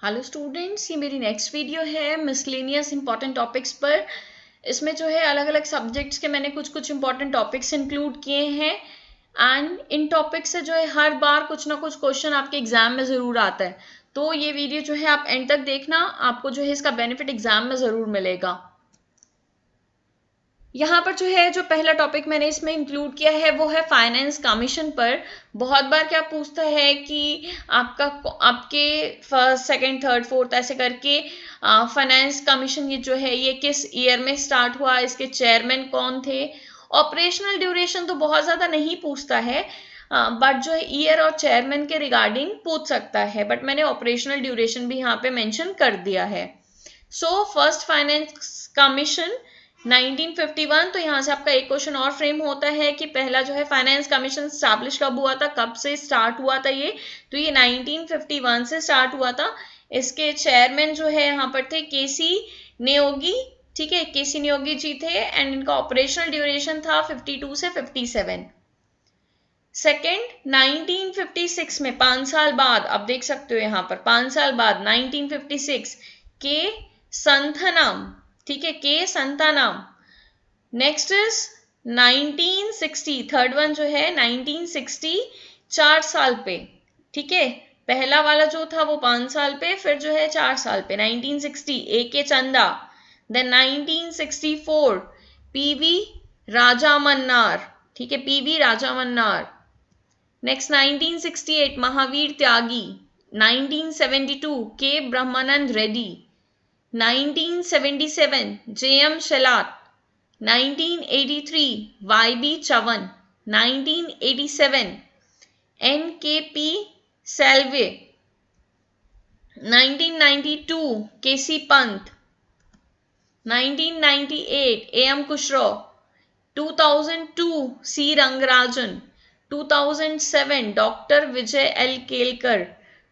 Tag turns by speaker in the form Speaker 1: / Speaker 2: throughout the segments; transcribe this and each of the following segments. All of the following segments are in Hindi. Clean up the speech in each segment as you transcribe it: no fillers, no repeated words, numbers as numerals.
Speaker 1: हेलो स्टूडेंट्स, ये मेरी नेक्स्ट वीडियो है मिसलेनियस इंपॉर्टेंट टॉपिक्स पर। इसमें जो है अलग अलग सब्जेक्ट्स के मैंने कुछ इंपॉर्टेंट टॉपिक्स इंक्लूड किए हैं एंड इन टॉपिक्स से जो है हर बार कुछ ना कुछ क्वेश्चन आपके एग्जाम में ज़रूर आता है। तो ये वीडियो जो है आप एंड तक देखना, आपको जो है इसका बेनिफिट एग्जाम में ज़रूर मिलेगा। यहाँ पर जो पहला टॉपिक मैंने इसमें इंक्लूड किया है वो है फाइनेंस कमीशन पर। बहुत बार क्या पूछता है कि आपके फर्स्ट सेकंड थर्ड फोर्थ ऐसे करके फाइनेंस कमीशन ये किस ईयर में स्टार्ट हुआ, इसके चेयरमैन कौन थे। ऑपरेशनल ड्यूरेशन तो बहुत ज़्यादा नहीं पूछता है, बट जो है ईयर और चेयरमैन के रिगार्डिंग पूछ सकता है, बट मैंने ऑपरेशनल ड्यूरेशन भी यहाँ पे मेंशन कर दिया है। So first finance commission 1951। तो यहाँ से आपका एक क्वेश्चन और फ्रेम होता है कि पहला जो है फाइनेंस कमीशन स्टैब्लिश कब हुआ था, कब से स्टार्ट हुआ था ये। तो ये 1951 से स्टार्ट हुआ था। इसके चेयरमैन जो है यहाँ पर थे केसी नियोगी, ठीक है, केसी नियोगी जी थे एंड इनका ऑपरेशनल ड्यूरेशन था 52 से 57। सेकेंड 1956 में 5 साल बाद, अब देख सकते हो यहाँ पर 5 साल बाद 1956 के संथनाम, ठीक है, के संतानाम। नेक्स्ट इज 1960, थर्ड वन जो है 1960 4 साल पे, ठीक है। पहला वाला जो था वो 5 साल पे, फिर जो है 4 साल पे 1960 ए के चंदा। देन 1964 पीवी राजा मन्नार, ठीक है, पीवी राजा मन्नार। नेक्स्ट 1968 महावीर त्यागी। 1972 के Brahmananda Reddy. 1977 JM. Shelat. 1983 YB. Chavan. 1987 NKP. Salve. 1992 KC. Pant. 1998 AM. Khusro. 2002 C Rangarajan. 2007 doctor Vijay L Kelkar.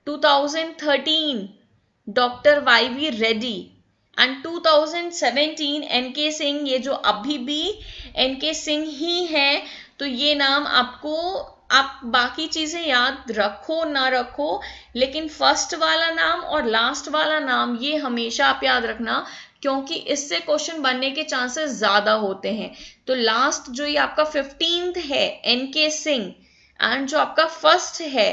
Speaker 1: 2013 doctor YV. Reddy and 2017 NK. Singh. ये जो अभी भी एन.के. सिंह ही है, तो ये नाम आपको, आप बाकी चीजें याद रखो ना रखो, लेकिन फर्स्ट वाला नाम और लास्ट वाला नाम ये हमेशा आप याद रखना, क्योंकि इससे क्वेश्चन बनने के चांसेस ज्यादा होते हैं। तो लास्ट जो ये आपका 15th है एन.के. सिंह एंड जो आपका फर्स्ट है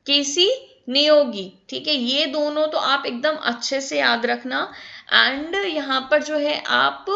Speaker 1: केसी नियोगी, ठीक है, ये दोनों तो आप एकदम अच्छे से याद रखना। एंड यहाँ पर जो है आप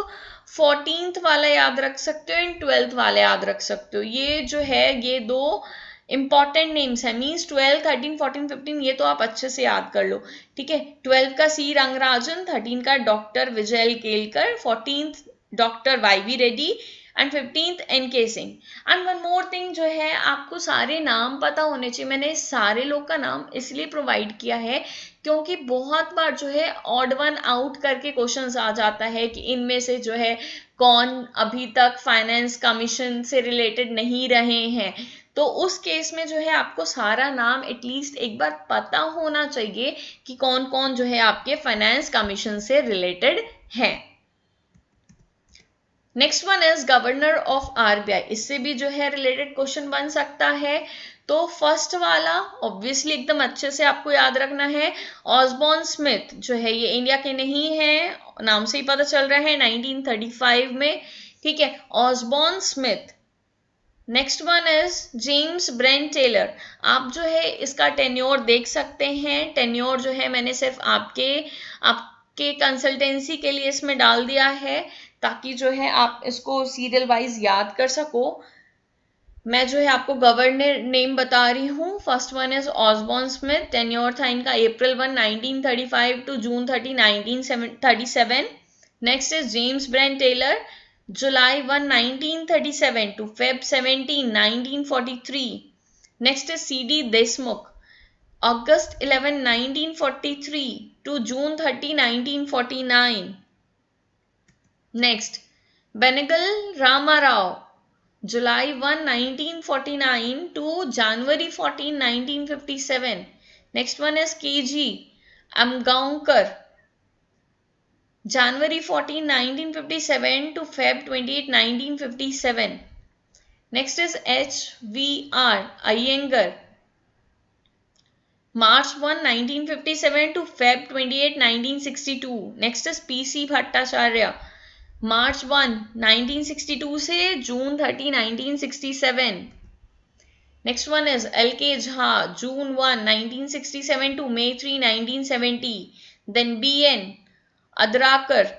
Speaker 1: 14th वाला याद रख सकते हो एंड 12th वाला याद रख सकते हो। ये जो है ये दो इंपॉर्टेंट नेम्स है, मीन्स 12, 13, 14, 15 ये तो आप अच्छे से याद कर लो, ठीक है। 12 का सी रंगराजन, 13 का doctor Vijay Kelkar, 14th doctor YV. Reddy and 15th NK. Singh. And one more thing जो है, आपको सारे नाम पता होने चाहिए। मैंने सारे लोग का नाम इसलिए प्रोवाइड किया है क्योंकि बहुत बार जो है ऑड वन आउट करके क्वेश्चंस आ जाता है कि इनमें से जो है कौन अभी तक फाइनेंस कमीशन से रिलेटेड नहीं रहे हैं। तो उस केस में जो है आपको सारा नाम एटलीस्ट एक बार पता होना चाहिए कि कौन कौन जो है आपके फाइनेंस कमीशन से रिलेटेड है। Next one is governor of RBI. इससे भी जो है रिलेटेड क्वेश्चन बन सकता है। तो फर्स्ट वाला ऑब्वियसली एकदम अच्छे से आपको याद रखना है, ऑसबॉर्न स्मिथ जो है ये इंडिया के नहीं है, नाम से ही पता चल रहा है, 1935 में, ठीक है, Osborne Smith. Next one is James Braid Taylor. आप जो है इसका टेन्योर देख सकते हैं। टेन्योर जो है मैंने सिर्फ आपके कंसल्टेंसी के लिए इसमें डाल दिया है ताकि जो है आप इसको सीरियल वाइज याद कर सको। मैं जो है आपको गवर्नर नेम बता रही हूँ। First one is Osborne Smith, tenure था इनका April 1 1935 to June 30 1937। Next is James Braid Taylor, July 1 1937 to Feb 17 1943। Next is CD. Deshmukh, August 11 1943 to June 30 1949। Next Benegal Rama Rao, July 1 1949 to जनवरी 14 1957। Next one is KG. Amgaonkar, January 14 1957 to Feb 28 1957. Next is H.V.R. Iyengar, March 1, 1957 to Feb 28, 1962. Next is PC Bhattacharya. March 1, 1962 से June 30, 1967. Next one is LK Jha, June 1, 1967 to May 3, 1970. Then BN Adrakar,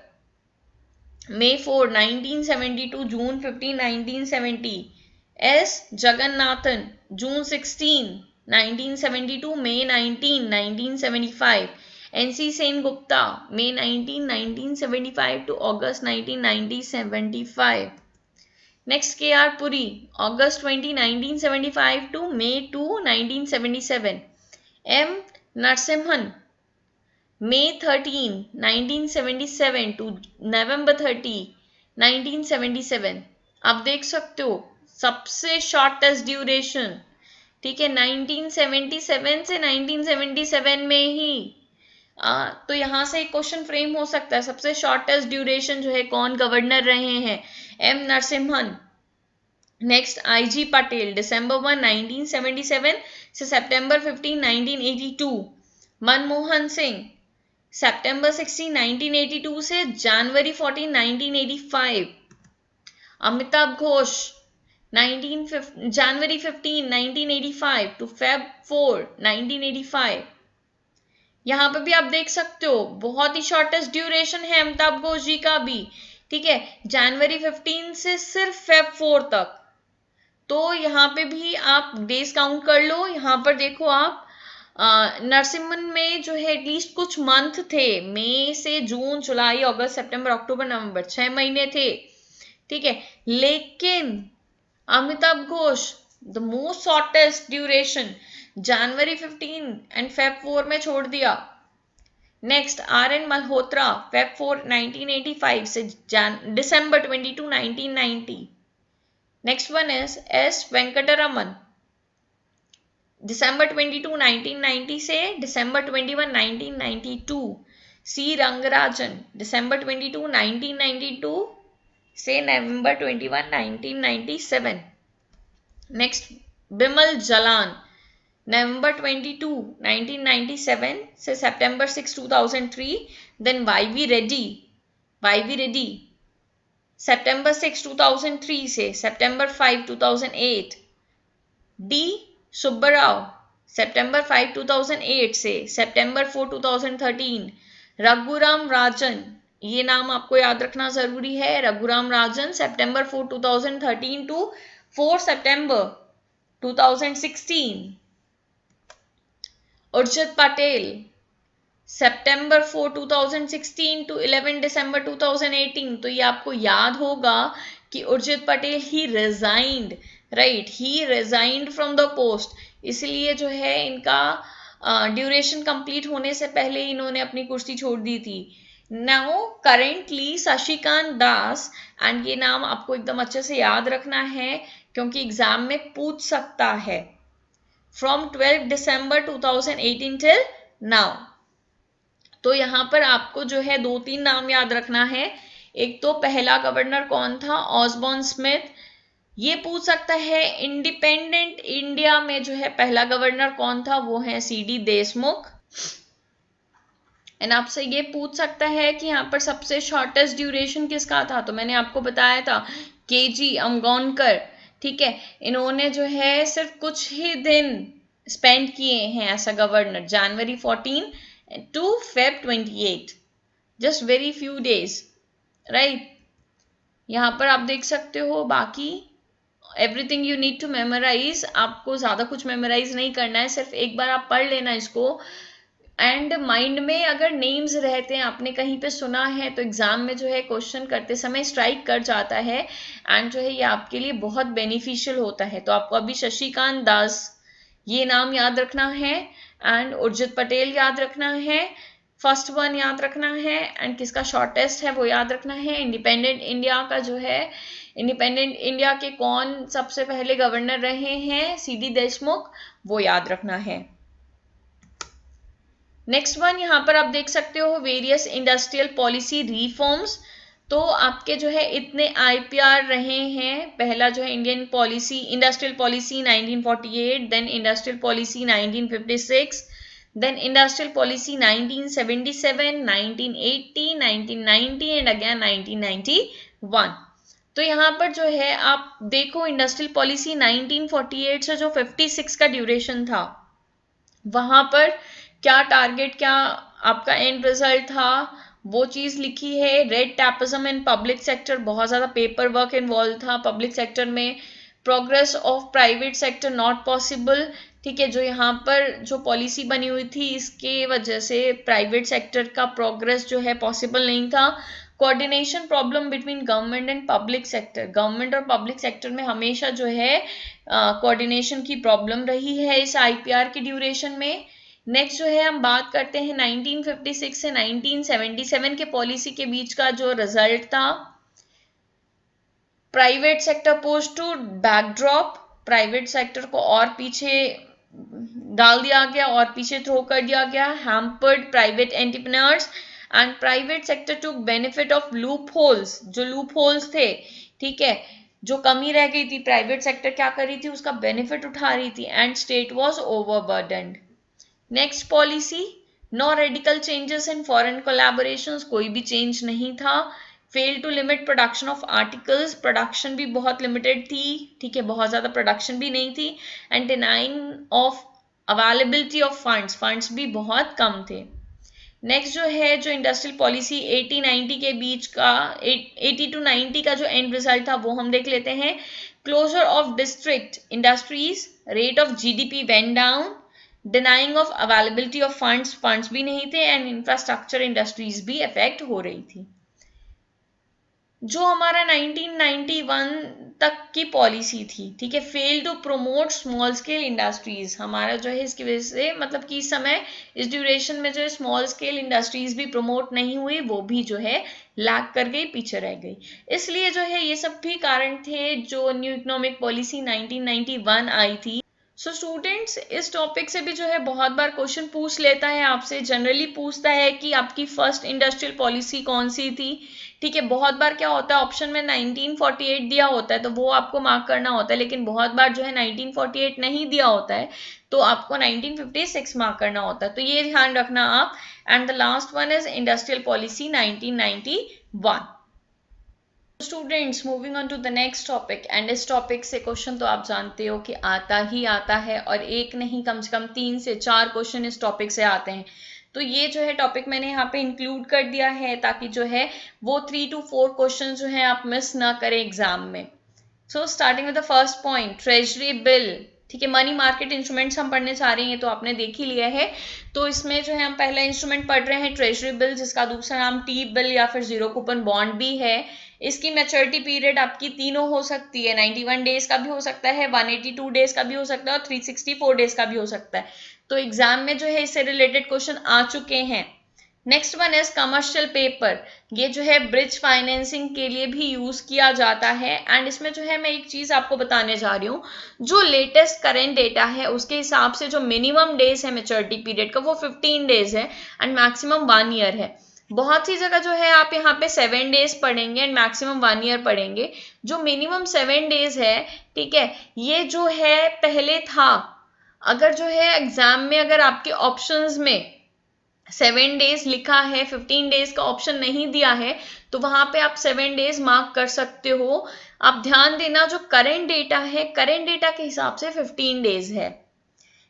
Speaker 1: May 4, 1970 to June 15, 1970. S. Jagannathan, June 16, 1970 to May 19, 1975. NC Sengupta, May 19, 1975 to August 19, 1975. Next, K.R. Puri, August 20, 1975 to May 2, 1977. M. Narasimhan, May 13, 1977 to November 30, 1977. आप देख सकते हो सबसे शॉर्टेस्ट ड्यूरेशन, ठीक है, 1977 से 1977 में ही तो यहाँ से एक क्वेश्चन फ्रेम हो सकता है, सबसे शॉर्टेस्ट ड्यूरेशन जो है कौन गवर्नर रहे हैं, M Narasimhan. Next IG Patel, December 1, 1977 से September 15, 1982। मनमोहन सिंह, September 16, 1982 से January 14, 1985। Amitabh Ghosh, January 15, 1985 to Feb 4, 1985। यहाँ पे भी आप देख सकते हो बहुत ही शॉर्टेस्ट ड्यूरेशन है अमिताभ घोष जी का भी, ठीक है, January 15 से सिर्फ Feb 4 तक। तो यहाँ पे भी आप डेज काउंट कर लो। यहाँ पर देखो आप नरसिम्हन में जो है एटलीस्ट कुछ मंथ थे, मई से जून, जुलाई, अगस्त, सितंबर, अक्टूबर, नवंबर, 6 महीने थे, ठीक है। लेकिन Amitabh Ghosh the most shortest duration January 15 and Feb 4 में छोड़ दिया। नेक्स्ट RN मल्होत्रा, Feb 4, 1985 से December 22, 1990। Next one is S Venkataraman, December 22, 1990 से December 21, 1992। C रंगराजन, December 22, 1992 से November 21, 1997। Next Bimal Jalan, November 22, 1997 से September 6, 2003। Then YV Reddy, September 6, 2003 से September 5, 2008। D सुब्बराव, September 5, 2008 से September 4, 2013। रघुराम राजन, ये नाम आपको याद रखना जरूरी है, Raghuram Rajan, September 4, 2013 to 4 September 2016। Urjit Patel, September 4, 2016 to 11 December 2018। तो ये आपको याद होगा कि Urjit Patel he resigned, right, he resigned from the post, इसलिए जो है इनका ड्यूरेशन कंप्लीट होने से पहले इन्होंने अपनी कुर्सी छोड़ दी थी। Now currently Shashikant Das, and ये नाम आपको एकदम अच्छे से याद रखना है क्योंकि एग्जाम में पूछ सकता है, फ्रॉम 12 December 2018 टिल नाउ। तो यहाँ पर आपको जो है 2-3 नाम याद रखना है। एक तो पहला गवर्नर कौन था, ऑसबॉर्न स्मिथ, ये पूछ सकता है। इंडिपेंडेंट इंडिया में जो है पहला गवर्नर कौन था, वो है CD देशमुख। एंड आपसे ये पूछ सकता है कि यहाँ पर सबसे शॉर्टेस्ट ड्यूरेशन किसका था, तो मैंने आपको बताया था KG अमगौनकर, ठीक है, इन्होंने जो है सिर्फ कुछ ही दिन स्पेंड किए हैं as a governor, January 14 to Feb 28, just very few days, right. यहाँ पर आप देख सकते हो, बाकी everything you need to memorise, आपको ज्यादा कुछ मेमोराइज नहीं करना है, सिर्फ एक बार आप पढ़ लेना इसको, एंड माइंड में अगर नेम्स रहते हैं, आपने कहीं पे सुना है, तो एग्जाम में जो है क्वेश्चन करते समय स्ट्राइक कर जाता है, एंड जो है ये आपके लिए बहुत बेनिफिशियल होता है। तो आपको अभी शशिकांत दास ये नाम याद रखना है, एंड उर्जित पटेल याद रखना है, फर्स्ट वन याद रखना है, एंड किसका शॉर्टेस्ट है वो याद रखना है। इंडिपेंडेंट इंडिया का जो है, इंडिपेंडेंट इंडिया के कौन सबसे पहले गवर्नर रहे हैं, CD देशमुख, वो याद रखना है। नेक्स्ट वन यहाँ पर आप देख सकते हो वेरियस इंडस्ट्रियल पॉलिसी रिफॉर्म्स। तो आपके जो है इतने IPR रहे हैं। पहला जो है Indian policy, industrial policy 1948, then industrial policy 1956, Then industrial policy 1977, 1980, 1990 and again 1991. तो यहाँ पर जो है आप देखो इंडस्ट्रियल पॉलिसी 1948 से जो 56 का ड्यूरेशन था, वहां पर क्या टारगेट, क्या आपका एंड रिजल्ट था, वो चीज लिखी है। Red tapism in public sector, बहुत ज्यादा पेपर वर्क इन्वॉल्व था पब्लिक सेक्टर में। Progress of private sector not possible, ठीक है, जो यहाँ पर जो पॉलिसी बनी हुई थी इसके वजह से प्राइवेट सेक्टर का प्रोग्रेस जो है पॉसिबल नहीं था। Coordination problem between government and public sector, government और पब्लिक सेक्टर में हमेशा जो है कोऑर्डिनेशन की प्रॉब्लम रही है इस आईपीआर की ड्यूरेशन में। नेक्स्ट जो है हम बात करते हैं 1956 से 1977 के पॉलिसी के बीच का जो रिजल्ट था। Private sector post to backdrop, private sector को और पीछे डाल दिया गया और पीछे थ्रो कर दिया गया। Hampered private entrepreneurs and private sector to benefit of loopholes, जो लूप होल्स थे, ठीक है, जो कमी रह गई थी, प्राइवेट सेक्टर क्या कर रही थी, उसका बेनिफिट उठा रही थी। And state was overburdened. Next policy, no radical changes in foreign collaborations, कोई भी चेंज नहीं था। Fail to limit production of articles, production भी बहुत लिमिटेड थी, ठीक है, बहुत ज्यादा प्रोडक्शन भी नहीं थी। And denying of availability of funds, funds भी बहुत कम थे। नेक्स्ट जो है जो इंडस्ट्रियल पॉलिसी 80-90 के बीच का 80 to 90 का जो एंड रिजल्ट था वो हम देख लेते हैं। Closure of district industries, rate of GDP went down, denying of availability of funds, funds भी नहीं थे, एंड इंफ्रास्ट्रक्चर इंडस्ट्रीज भी अफेक्ट हो रही थी। जो हमारा 1991 तक की पॉलिसी थी, ठीक है, fail to promote small scale industries, हमारा जो है इसकी वजह से मतलब कि इस समय इस ड्यूरेशन में जो है स्मॉल स्केल इंडस्ट्रीज भी प्रमोट नहीं हुई, वो भी जो है लैग कर गई, पीछे रह गई। इसलिए जो है ये सब भी कारण थे जो न्यू इकोनॉमिक पॉलिसी 1991 आई थी। सो स्टूडेंट्स, इस टॉपिक से भी जो है बहुत बार क्वेश्चन पूछ लेता है आपसे, जनरली पूछता है कि आपकी फर्स्ट इंडस्ट्रियल पॉलिसी कौन सी थी, ठीक है। बहुत बार क्या होता है ऑप्शन में 1948 दिया होता है तो वो आपको मार्क करना होता है, लेकिन बहुत बार जो है 1948 नहीं दिया होता है तो आपको 1956 मार्क करना होता है, तो ये ध्यान रखना आप। And the last one is industrial policy 1991। Students, moving on to the next topic, and इस टॉपिक से क्वेश्चन तो आप जानते हो कि आता ही आता है, और एक नहीं कम से कम 3 से 4 क्वेश्चन इस टॉपिक से आते हैं। तो ये जो है टॉपिक मैंने यहाँ पे इंक्लूड कर दिया है ताकि जो है वो 3 to 4 क्वेश्चन जो है आप मिस ना करें एग्जाम में। So starting with the first point, treasury bill, ठीक है, मनी मार्केट इंस्ट्रूमेंट्स हम पढ़ने जा रहे हैं, तो आपने देख ही लिया है। तो इसमें जो है हम पहला इंस्ट्रूमेंट पढ़ रहे हैं ट्रेजरी बिल, जिसका दूसरा नाम टी बिल या फिर जीरो कूपन बॉन्ड भी है। इसकी मैच्योरिटी पीरियड आपकी तीनों हो सकती है, 91 डेज का भी हो सकता है, 182 डेज का भी हो सकता है और 364 डेज का भी हो सकता है। तो एग्जाम में जो है इससे रिलेटेड क्वेश्चन आ चुके हैं। Next one is commercial paper, ये जो है ब्रिज फाइनेंसिंग के लिए भी यूज किया जाता है। एंड इसमें जो है मैं एक चीज आपको बताने जा रही हूँ, जो लेटेस्ट करेंट डेटा है उसके हिसाब से जो मिनिमम डेज है मैच्योरिटी पीरियड का वो 15 डेज है एंड मैक्सिमम 1 ईयर है। बहुत सी जगह जो है आप यहाँ पे 7 डेज पढ़ेंगे एंड मैक्सिमम 1 ईयर पढ़ेंगे। जो मिनिमम 7 डेज है, ठीक है, ये जो है पहले था, अगर जो है एग्जाम में अगर आपके ऑप्शंस में 7 डेज लिखा है, 15 डेज का ऑप्शन नहीं दिया है, तो वहां पे आप 7 डेज मार्क कर सकते हो। आप ध्यान देना जो करेंट डेटा है, करेंट डेटा के हिसाब से 15 डेज है।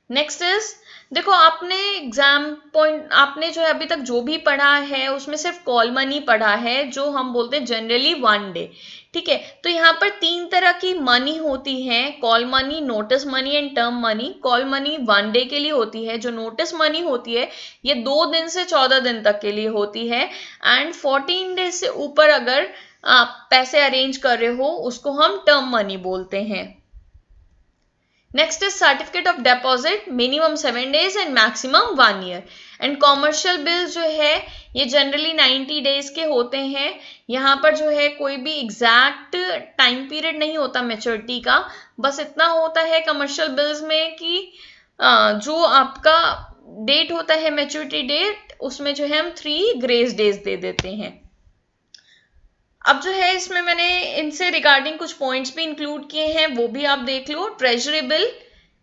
Speaker 1: नेक्स्ट इज, देखो आपने एग्जाम पॉइंट, आपने जो है अभी तक जो भी पढ़ा है उसमें सिर्फ कॉल मनी पढ़ा है, जो हम बोलते हैं जनरली 1 डे, ठीक है। तो यहाँ पर 3 तरह की मनी होती है, call money, notice money and term money. Call money 1 day के लिए होती है, जो नोटिस मनी होती है ये 2 दिन से 14 दिन तक के लिए होती है, एंड 14 डेज से ऊपर अगर आप पैसे अरेंज कर रहे हो उसको हम टर्म मनी बोलते हैं। Next is certificate of deposit, minimum 7 days and maximum 1 year. And commercial bills जो है ये जनरली 90 डेज के होते हैं। यहाँ पर जो है कोई भी एग्जैक्ट टाइम पीरियड नहीं होता मैच्योरिटी का, बस इतना होता है कमर्शियल बिल्स में कि जो आपका डेट होता है मैच्योरिटी डेट, उसमें जो है हम 3 ग्रेस डेज दे देते हैं। अब जो है इसमें मैंने इनसे रिगार्डिंग कुछ पॉइंट्स भी इंक्लूड किए हैं, वो भी आप देख लो। ट्रेजरी बिल,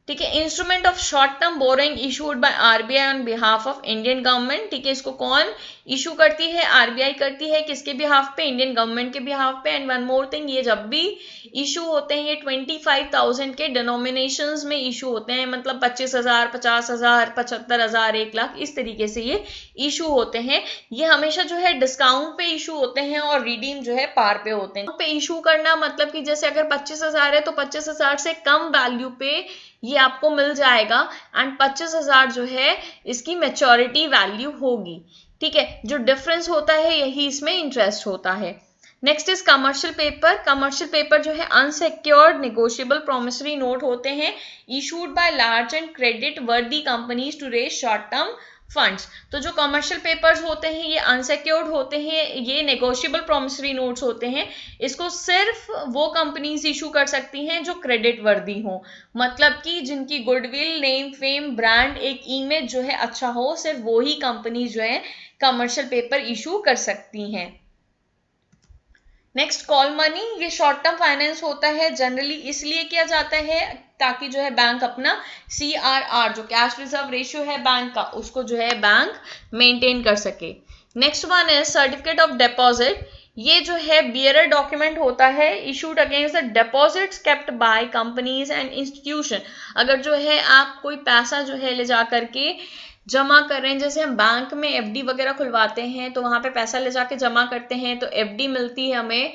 Speaker 1: ठीक है, instrument of short term borrowing issued by RBI on behalf of Indian government. ठीक है, इसको कौन इशू करती है? आरबीआई करती है। किसके बिहाफ पे? इंडियन गवर्नमेंट के बिहाफ पे। एंड वन मोर थिंग, ये जब भी इशू होते हैं ये 25,000 के डिनोमिनेशंस में इशू होते हैं, मतलब 25,000, 50,000, 75,000, 1,00,000, इस तरीके से ये इशू होते हैं। ये हमेशा जो है डिस्काउंट पे इशू होते हैं और रिडीम जो है पार पे होते हैं। पे इशू करना मतलब कि जैसे अगर 25,000 है तो 25,000 से कम वैल्यू पे ये आपको मिल जाएगा एंड 25,000 जो है इसकी मैच्योरिटी वैल्यू होगी। ठीक है, जो डिफरेंस होता है यही इसमें इंटरेस्ट होता है। Next is commercial paper. Commercial paper जो है अनसिक्योर्ड नेगोशिएबल प्रोमिसरी नोट होते हैं issued by large and credit worthy companies to raise short term funds. तो जो कमर्शियल पेपर्स होते हैं ये अनसिक्योर्ड होते हैं, ये नेगोशिएबल प्रोमिसरी नोट्स होते हैं। इसको सिर्फ वो कंपनीज इशू कर सकती हैं जो क्रेडिट वर्दी हो, मतलब कि जिनकी गुडविल, नेम, फेम, ब्रांड, एक इमेज जो है अच्छा हो, सिर्फ वो ही कंपनी जो है कमर्शियल पेपर इशू कर सकती हैं। Next, call money. ये शॉर्ट टर्म फाइनेंस होता है, जनरली इसलिए किया जाता है ताकि जो है बैंक अपना CRR जो कैश रिजर्व रेशियो है बैंक का, उसको जो है बैंक मेंटेन कर सके। नेक्स्ट वन है सर्टिफिकेट ऑफ डिपॉजिट। ये जो है बियरर डॉक्यूमेंट होता है issued against the deposits kept by companies and institution. अगर जो है आप कोई पैसा जो है ले जा करके जमा कर रहे हैं, जैसे हम बैंक में FD वगैरह खुलवाते हैं तो वहां पे पैसा ले जाके जमा करते हैं तो FD मिलती है हमें,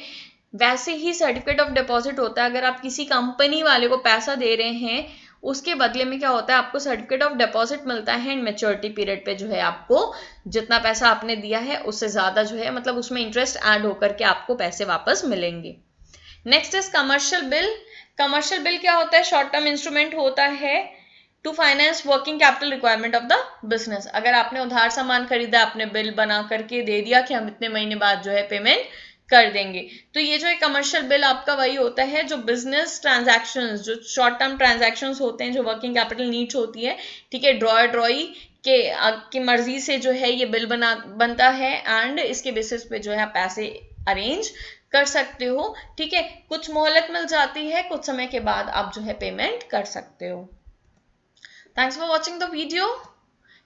Speaker 1: वैसे ही सर्टिफिकेट ऑफ डिपॉजिट होता है। अगर आप किसी कंपनी वाले को पैसा दे रहे हैं उसके बदले में क्या होता है, आपको सर्टिफिकेट ऑफ डिपॉजिट मिलता है एंड मैच्योरिटी पीरियड पे जो है आपको जितना पैसा आपने दिया है उससे ज्यादा जो है, मतलब उसमें इंटरेस्ट ऐड होकर के आपको पैसे वापस मिलेंगे। Next is commercial bill. Commercial bill क्या होता है? शॉर्ट टर्म इंस्ट्रूमेंट होता है to finance working capital requirement of the business. अगर आपने उधार सामान खरीदा, आपने बिल बना करके दे दिया कि हम इतने महीने बाद जो है पेमेंट कर देंगे, तो ये जो है कमर्शियल बिल आपका वही होता है जो बिजनेस ट्रांजैक्शंस, जो शॉर्ट टर्म ट्रांजैक्शंस होते हैं, जो वर्किंग कैपिटल नीड्स होती है, ठीक है, ड्रॉई की मर्जी से जो है ये बिल बनता है एंड इसके बेसिस पे जो है आप पैसे अरेंज कर सकते हो। ठीक है, कुछ मोहलत मिल जाती है, कुछ समय के बाद आप जो है पेमेंट कर सकते हो। Thanks for watching the video,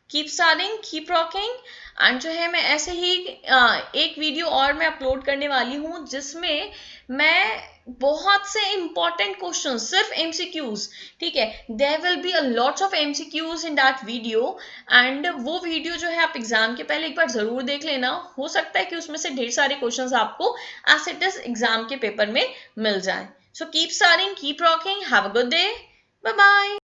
Speaker 1: keep studying, keep rocking. And जो है मैं ऐसे ही एक वीडियो और मैं अपलोड करने वाली हूँ जिसमें मैं बहुत से इंपॉर्टेंट क्वेश्चन, सिर्फ MCQs, ठीक है, there will be a lots of MCQs in that video. And वो वीडियो जो है आप एग्जाम के पहले एक बार जरूर देख लेना, हो सकता है कि उसमें से ढेर सारे क्वेश्चंस आपको एज इट इज एग्जाम के पेपर में मिल जाए। So keep studying, keep rocking, have a good day, bye bye.